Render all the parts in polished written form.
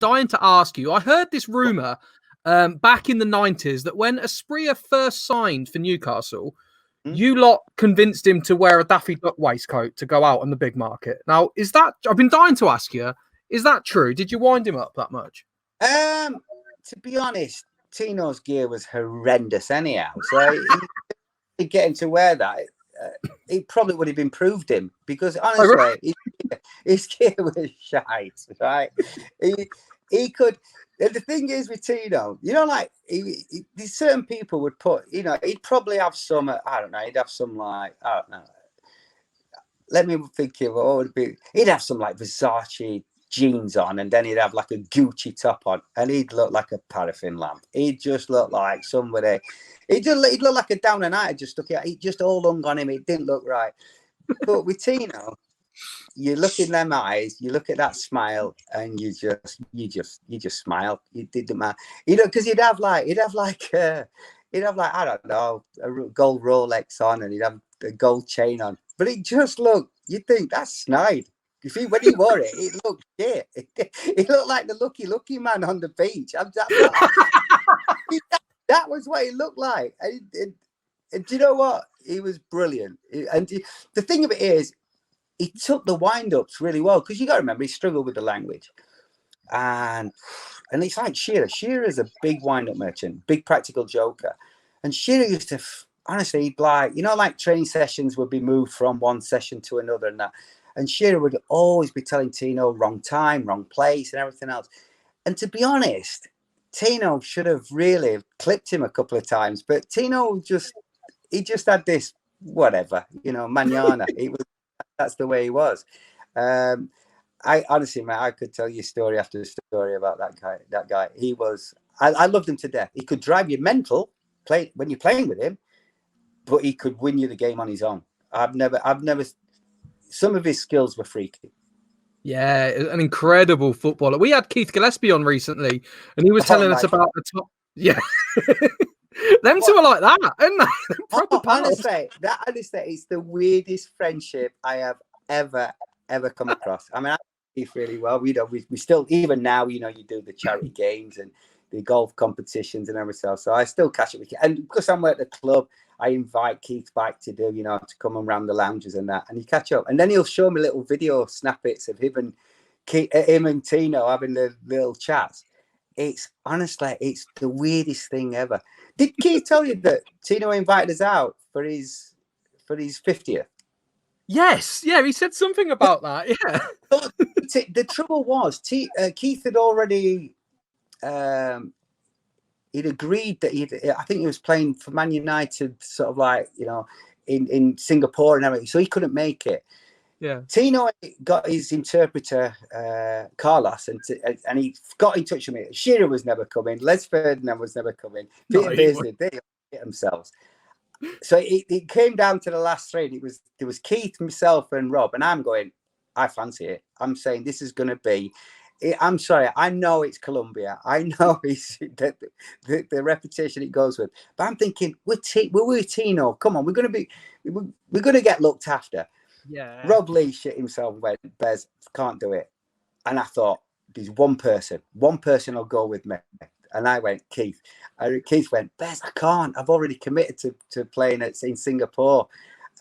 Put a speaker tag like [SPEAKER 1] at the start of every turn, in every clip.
[SPEAKER 1] dying to ask you. I heard this rumor back in the 90s that when Asprilla first signed for Newcastle, you lot convinced him to wear a Daffy Duck waistcoat to go out on the big market. Now, is that? I've been dying to ask you. Is that true? Did you wind him up that much?
[SPEAKER 2] To be honest, Tino's gear was horrendous anyhow. So he getting to wear that, it probably would have improved him because honestly, his gear was shite, right? He could. And the thing is with Tino, you know, like these certain people would put, you know, he'd probably have some. I don't know. He'd have some like I don't know. Let me think of what would be. He'd have some like Versace jeans on, and then he'd have like a Gucci top on, and he'd look like a paraffin lamp. He'd just look like somebody. He'd look like a down and out. Just look at. He just all hung on him. It didn't look right. But with Tino, you look in them eyes, you look at that smile, and you just smile. You didn't matter, you know, because he'd have like I don't know, a gold Rolex on, and he'd have a gold chain on. But it just looked. You'd think that's snide. You see, when he wore it, it looked shit. It looked like the lucky man on the beach. That was what it looked like. And do you know what? He was brilliant. And the thing of it is, he took the wind-ups really well, because you got to remember, he struggled with the language. And it's like Shearer. Shearer's a big wind-up merchant, big practical joker. And Shearer used to, honestly, he'd like, you know, like training sessions would be moved from one session to another and that. And Shearer would always be telling Tino wrong time, wrong place, and everything else. And to be honest, Tino should have really clipped him a couple of times. But Tino just had this whatever, you know, manana. That's the way he was. I honestly, man, I could tell you story after story about that guy. He was. I loved him to death. He could drive you mental when you're playing with him, but he could win you the game on his own. I've never. Some of his skills were freaky.
[SPEAKER 1] Yeah, an incredible footballer. We had Keith Gillespie on recently, and he was telling us about the top. Yeah, them two are like that, isn't they?
[SPEAKER 2] Honestly, it's the weirdest friendship I have ever come across. I mean, I know Keith really well. We still, even now, you know, you do the charity games and the golf competitions and everything else. So I still catch up with Keith, and because I'm at the club, I invite Keith back to do, you know, to come around the lounges and that, and you catch up. And then he'll show me little video snippets of him and Tino having the little chats. It's honestly, it's the weirdest thing ever. Did Keith tell you that Tino invited us out for his 50th?
[SPEAKER 1] Yes, yeah, he said something about that. Yeah.
[SPEAKER 2] The trouble was, Keith had already. He'd agreed that I think he was playing for Man United, sort of like, you know, in Singapore and everything, so he couldn't make it.
[SPEAKER 1] Yeah.
[SPEAKER 2] Tino got his interpreter, Carlos, and he got in touch with me. Shearer was never coming. Les Ferdinand was never coming. Peter Beresford, they hit themselves. So it came down to the last three. And there was Keith, myself, and Rob, and I'm going, I fancy it. I'm saying this is going to be. I'm sorry. I know it's Columbia. I know it's the reputation it goes with. But I'm thinking, we're with Tino. Come on, we're going to get looked after.
[SPEAKER 1] Yeah.
[SPEAKER 2] Rob Lee shit himself and went, Bez, can't do it. And I thought, there's one person will go with me. And I went, Keith. Keith went, Bez, I can't. I've already committed to playing in Singapore.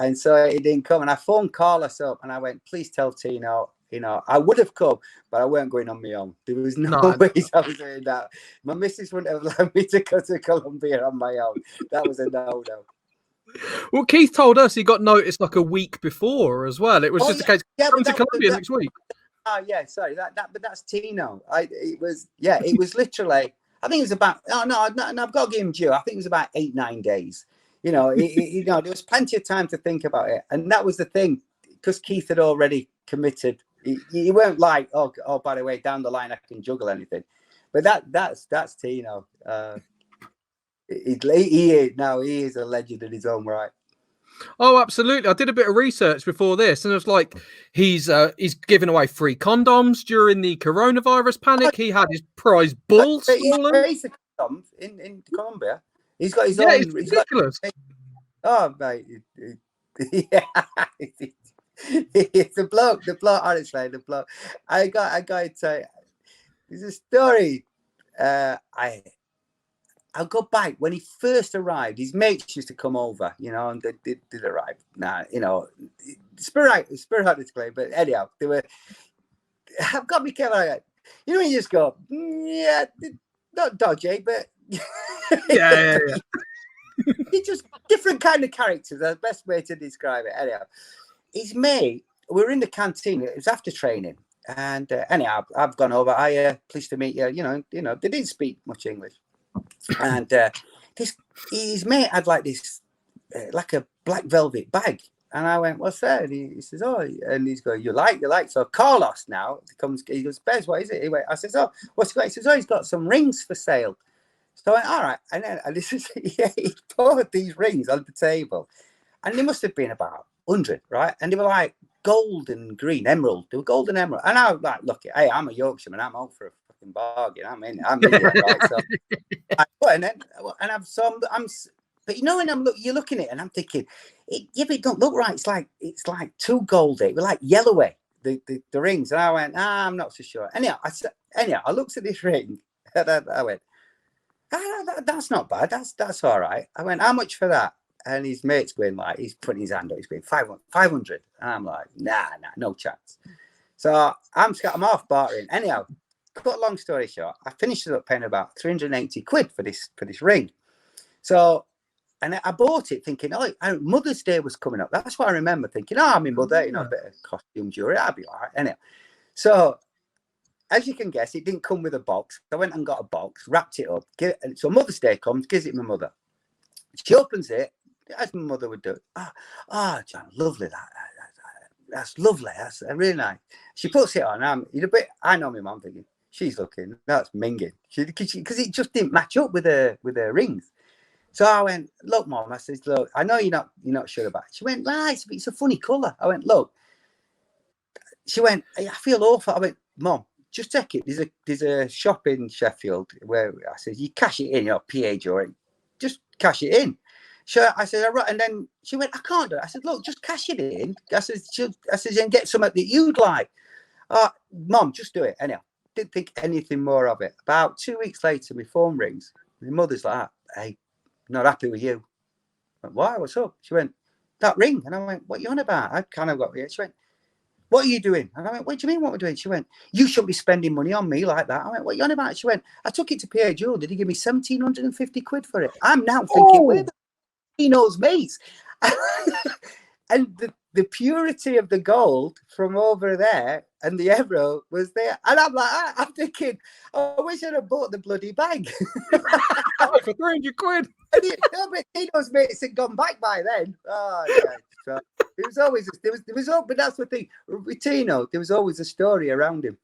[SPEAKER 2] And so he didn't come. And I phoned Carlos up and I went, please tell Tino. You know, I would have come, but I weren't going on my own. There was no ways I was doing that. My missus wouldn't have allowed me to go to Columbia on my own. That was a no-no.
[SPEAKER 1] Well, Keith told us he got noticed like a week before as well. It was just a case, come to Columbia next week.
[SPEAKER 2] Oh, yeah, sorry. But that's Tino. It was literally, I think it was about, I've got to give him due. I think it was about 8-9 days. You know, you know, there was plenty of time to think about it. And that was the thing, because Keith had already committed. He weren't like, oh, by the way, down the line I can juggle anything, but that's Tino. He is a legend in his own right.
[SPEAKER 1] Oh, absolutely. I did a bit of research before this, and it was like he's giving away free condoms during the coronavirus panic. He had his prize bull stolen.
[SPEAKER 2] He's condoms in Colombia. He's got his
[SPEAKER 1] own.
[SPEAKER 2] It's
[SPEAKER 1] ridiculous.
[SPEAKER 2] Oh, mate. Yeah. It's the bloke, honestly, the bloke. I got to say, There's a story. I'll go back when he first arrived. His mates used to come over, and they did arrive. Nah, sporadic play, but anyhow, they were. I've got to be careful. When you just go, yeah, not dodgy, but
[SPEAKER 1] yeah.
[SPEAKER 2] It's just different kind of characters. That's the best way to describe it. Anyhow, his mate. We were in the canteen. It was after training, and anyhow, I've gone over. Pleased to meet you. They didn't speak much English. And his mate had like this, like a black velvet bag, and I went, "What's that?" And he says, "Oh," and he's going, "You like?" So Carlos now comes. He goes, "Bez, what is it?" He went, I says, "Oh, what's he got?" He says, "Oh, he's got some rings for sale." So I went, "All right," and this is he poured these rings on the table, and they must have been about 100, right? And they were like gold and green, emerald. They were gold and emerald, and I was like, "Look, hey, I'm a Yorkshireman. I'm out for a fucking bargain. I'm in it, right?" So. But when you're looking at it, and I'm thinking, it don't look right. It's like too goldy. It was like yellowy, the rings. And I went, I'm not so sure. Anyhow, I looked at this ring, and I went, that's not bad. That's all right. I went, how much for that? And his mate's going like, he's putting his hand up. He's going 500. And I'm like, nah, no chance. So I'm off bartering. Anyhow. Cut a long story short, I finished it up paying about 380 quid for this ring. So, and I bought it thinking, Mother's Day was coming up. That's what I remember thinking. I'm in Mother, a bit of costume jewelry, I'll be all right. Anyhow, so as you can guess, it didn't come with a box. I went and got a box, wrapped it up. So Mother's Day comes, gives it my mother. She opens it, as my mother would do. John, lovely that. That's lovely. That's really nice. She puts it on. I know my mum thinking, she's looking, that's minging. Because it just didn't match up with her rings. So I went, look, Mum. I said, look, I know you're not sure about it. She went, it's a funny colour. I went, look. She went, I feel awful. I went, Mum, just take it. There's a shop in Sheffield where I said, you cash it in, PA during. Just cash it in. So I said, right. And then she went, I can't do it. I said, look, just cash it in. I said, and get something that you'd like. Mum, just do it. Anyhow. Didn't think anything more of it. About 2 weeks later, my phone rings. My mother's like, hey, not happy with you. I went, why? What's up? She went, that ring. And I went, what are you on about? I kind of got it. She went, what are you doing? And I went, what do you mean what we're doing? She went, you shouldn't be spending money on me like that. I went, what are you on about? She went, I took it to PA Jewel. Did he give me 1,750 quid for it? I'm now thinking, where the he knows mates. And the purity of the gold from over there and the emerald was there. And I'm like, I'm thinking, I wish I'd have bought the bloody bag.
[SPEAKER 1] For 300 quid.
[SPEAKER 2] But Tino's mates had gone back by then. Oh, yeah. So it was always, but that's the thing. With Tino, there was always a story around him.